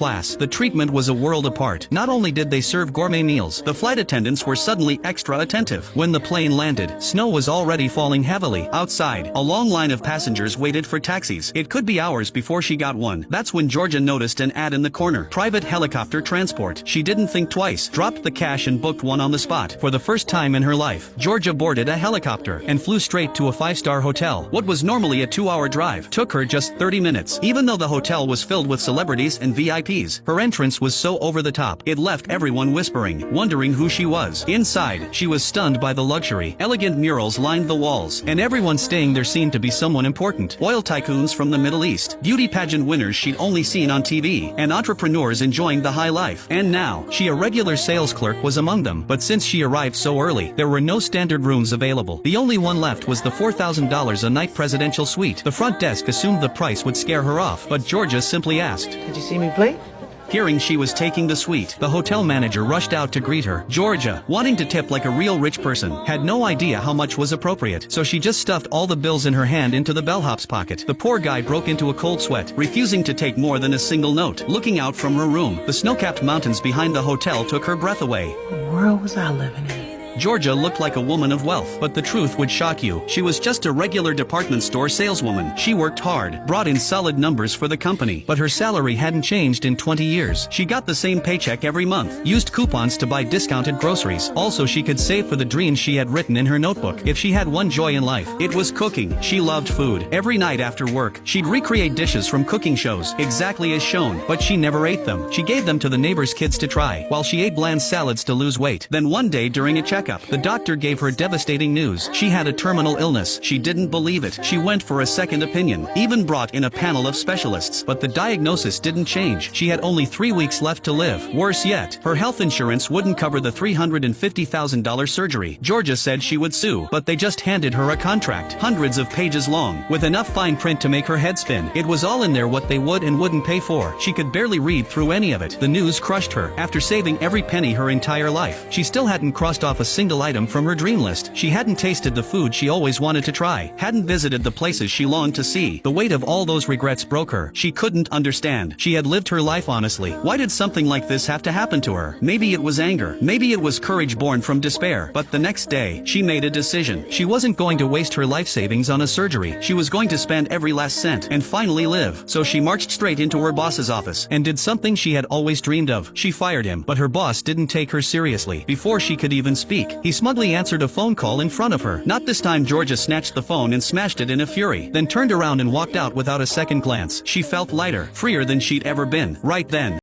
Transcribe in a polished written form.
class. The treatment was a world apart. Not only did they serve gourmet meals, the flight attendants were suddenly extra attentive. When the plane landed, snow was already falling heavily. Outside, a long line of passengers waited for taxis. It could be hours before she got one. That's when Georgia noticed an ad in the corner. Private helicopter transport. She didn't think twice, dropped the cash and booked one on the spot. For the first time in her life, Georgia boarded a helicopter and flew straight to a 5-star hotel. What was normally a 2-hour drive took her just 30 minutes. Even though the hotel was filled with celebrities and VIPs, her entrance was so over the top, it left everyone whispering, wondering who she was. Inside, she was stunned by the luxury. Elegant murals lined the walls, and everyone staying there seemed to be someone important. Oil tycoons from the Middle East, beauty pageant winners she'd only seen on TV, and entrepreneurs enjoying the high life. And now, she, a regular sales clerk, was among them. But since she arrived so early, there were no standard rooms available. The only one left was the $4,000 a night presidential suite. The front desk assumed the price would scare her off, but Georgia simply asked, "Did you see me play?" Hearing she was taking the suite, the hotel manager rushed out to greet her. Georgia, wanting to tip like a real rich person, had no idea how much was appropriate, so she just stuffed all the bills in her hand into the bellhop's pocket. The poor guy broke into a cold sweat, refusing to take more than a single note. Looking out from her room, the snow-capped mountains behind the hotel took her breath away. What world was I living in? Georgia looked like a woman of wealth, but the truth would shock you. She was just a regular department store saleswoman. She worked hard, brought in solid numbers for the company, but her salary hadn't changed in 20 years. She got the same paycheck every month, used coupons to buy discounted groceries. Also, she could save for the dreams she had written in her notebook. If she had one joy in life, it was cooking. She loved food. Every night after work, she'd recreate dishes from cooking shows, exactly as shown, but she never ate them. She gave them to the neighbors' kids to try, while she ate bland salads to lose weight. Then one day during a checkup, the doctor gave her devastating news. She had a terminal illness. She didn't believe it. She went for a second opinion, even brought in a panel of specialists, but the diagnosis didn't change. She had only 3 weeks left to live. Worse yet, her health insurance wouldn't cover the $350,000 surgery. Georgia said she would sue, but they just handed her a contract, hundreds of pages long, with enough fine print to make her head spin. It was all in there what they would and wouldn't pay for. She could barely read through any of it. The news crushed her. After saving every penny her entire life, she still hadn't crossed off a single item from her dream list. She hadn't tasted the food she always wanted to try, hadn't visited the places she longed to see. The weight of all those regrets broke her. She couldn't understand. She had lived her life honestly. Why did something like this have to happen to her? Maybe it was anger. Maybe it was courage born from despair. But the next day, she made a decision. She wasn't going to waste her life savings on a surgery. She was going to spend every last cent and finally live. So she marched straight into her boss's office and did something she had always dreamed of. She fired him, but her boss didn't take her seriously. Before she could even speak, he smugly answered a phone call in front of her. Not this time. Georgia snatched the phone and smashed it in a fury, then turned around and walked out without a second glance. She felt lighter, freer than she'd ever been. Right then,